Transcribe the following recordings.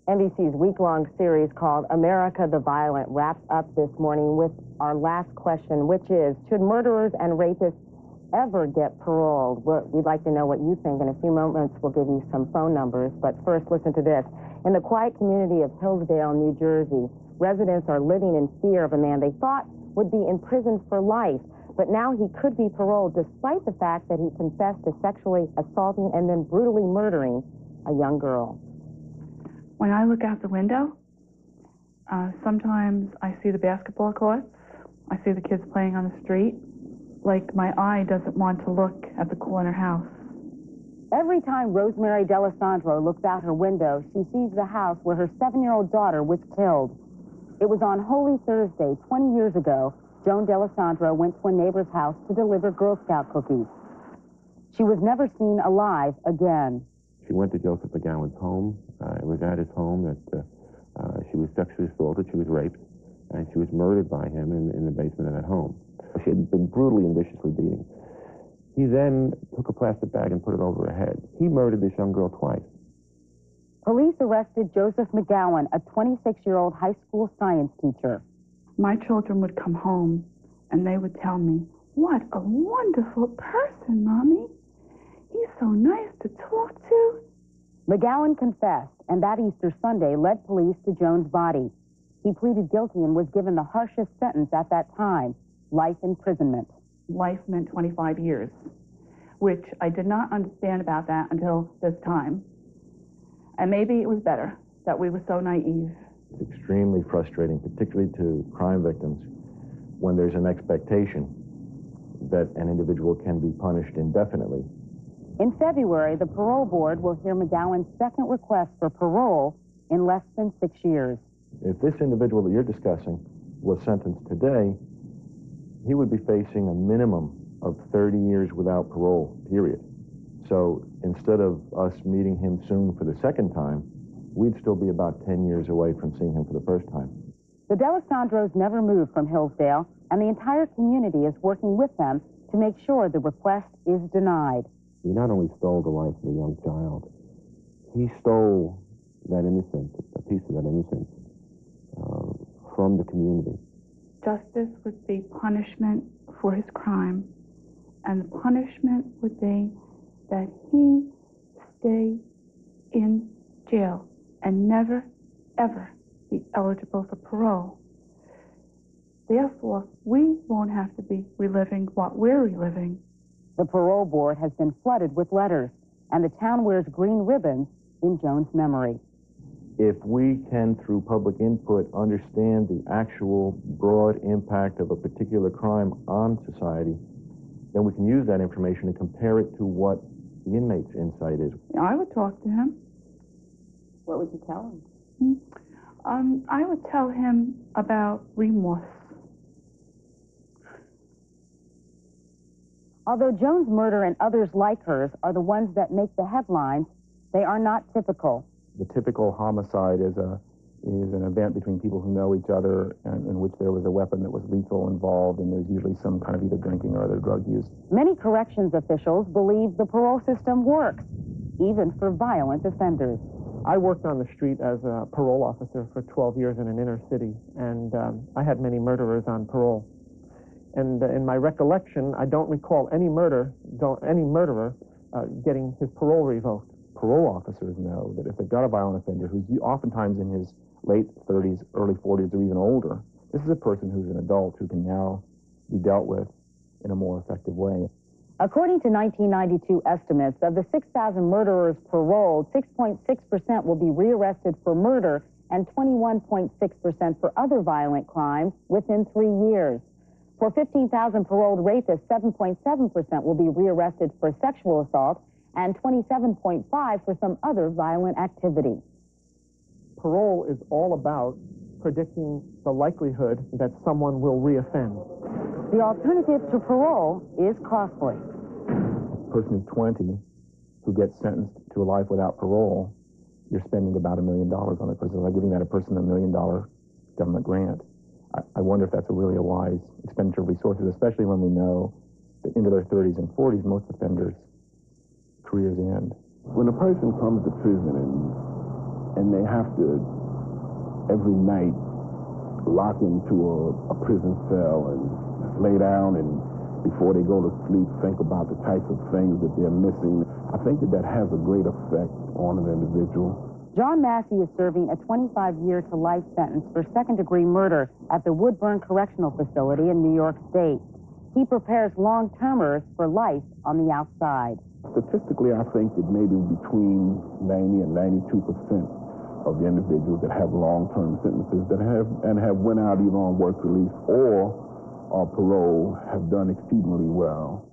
NBC's week-long series called America the Violent wraps up this morning with our last question, which is, should murderers and rapists ever get paroled? We'd like to know what you think. In a few moments, we'll give you some phone numbers. But first, listen to this. In the quiet community of Hillsdale, New Jersey, residents are living in fear of a man they thought would be in prison for life. But now he could be paroled despite the fact that he confessed to sexually assaulting and then brutally murdering a young girl. When I look out the window, sometimes I see the basketball courts. I see the kids playing on the street. Like my eye doesn't want to look at the corner house. Every time Rosemary D'Alessandro looks out her window, she sees the house where her 7-year-old daughter was killed. It was on Holy Thursday, 20 years ago. Joan D'Alessandro went to a neighbor's house to deliver Girl Scout cookies. She was never seen alive again. She went to Joseph McGowan's home. It was at his home that she was sexually assaulted, she was raped, and she was murdered by him in the basement of that home. She had been brutally and viciously beaten. He then took a plastic bag and put it over her head. He murdered this young girl twice. Police arrested Joseph McGowan, a 26-year-old high school science teacher. My children would come home and they would tell me, "What a wonderful person, Mommy. He's so nice to talk to." McGowan confessed, and that Easter Sunday led police to Joan's body. He pleaded guilty and was given the harshest sentence at that time, life imprisonment. Life meant 25 years, which I did not understand about that until this time. And maybe it was better that we were so naive. It's extremely frustrating, particularly to crime victims, when there's an expectation that an individual can be punished indefinitely. In February, the parole board will hear McGowan's second request for parole in less than 6 years. If this individual that you're discussing was sentenced today, he would be facing a minimum of 30 years without parole, period. So instead of us meeting him soon for the second time, we'd still be about 10 years away from seeing him for the first time. The D'Alessandros never moved from Hillsdale, and the entire community is working with them to make sure the request is denied. He not only stole the life of a young child, he stole that innocence, a piece of that innocence, from the community. Justice would be punishment for his crime, and the punishment would be that he stay in jail and never, ever be eligible for parole. Therefore, we won't have to be reliving what we're reliving. The parole board has been flooded with letters, and the town wears green ribbons in Joan's memory. If we can, through public input, understand the actual broad impact of a particular crime on society, then we can use that information and compare it to what the inmate's insight is. I would talk to him. What would you tell him? I would tell him about remorse. Although Joan's murder and others like hers are the ones that make the headlines, they are not typical. The typical homicide is an event between people who know each other and in which there was a weapon that was lethal involved, and there's usually some kind of either drinking or other drug use. Many corrections officials believe the parole system works, even for violent offenders. I worked on the street as a parole officer for 12 years in an inner city, and I had many murderers on parole. And in my recollection, I don't recall any murderer getting his parole revoked. Parole officers know that if they've got a violent offender who's oftentimes in his late 30s, early 40s, or even older, this is a person who's an adult who can now be dealt with in a more effective way. According to 1992 estimates, of the 6,000 murderers paroled, 6.6% will be rearrested for murder and 21.6% for other violent crimes within 3 years. For 15,000 paroled rapists, 7.7% will be rearrested for sexual assault and 27.5% for some other violent activity. Parole is all about predicting the likelihood that someone will reoffend. The alternative to parole is costly. A person who's 20 who gets sentenced to a life without parole, you're spending about $1 million on the person. By giving that a person $1 million government grant, I wonder if that's really a wise expenditure of resources, especially when we know that into their 30s and 40s, most offenders' careers end. When a person comes to prison and and they have to every night lock into a prison cell and lay down and before they go to sleep think about the types of things that they're missing. I think that has a great effect on an individual. John Massey is serving a 25-year to life sentence for second-degree murder at the Woodburn Correctional Facility in New York State. He prepares long-termers for life on the outside. Statistically, I think that maybe between 90 and 92% of the individuals that have long-term sentences that have went out either on work release or parole have done exceedingly well.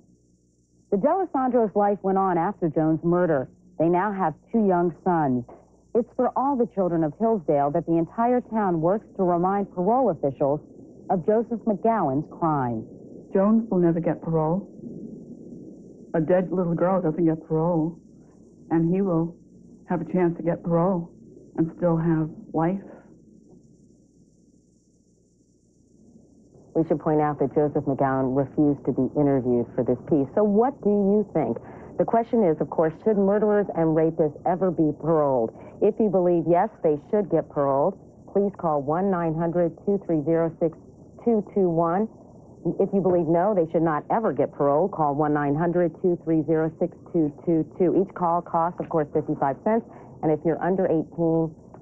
The D'Alessandro's life went on after Jones' murder. They now have 2 young sons. It's for all the children of Hillsdale that the entire town works to remind parole officials of Joseph McGowan's crime. Jones will never get parole. A dead little girl doesn't get parole, and he will have a chance to get parole and still have life. We should point out that Joseph McGowan refused to be interviewed for this piece. So what do you think? The question is, of course, should murderers and rapists ever be paroled? If you believe yes, they should get paroled, please call 1-900-230-6221. If you believe no, they should not ever get paroled, call 1-900-230-6222. Each call costs, of course, 55 cents. And if you're under 18,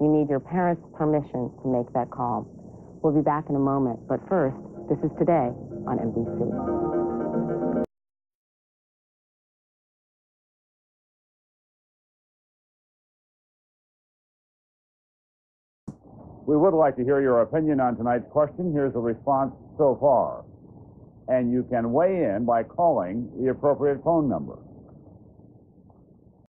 you need your parents' permission to make that call. We'll be back in a moment. But first, this is Today on NBC. We would like to hear your opinion on tonight's question. Here's the response so far. And you can weigh in by calling the appropriate phone number.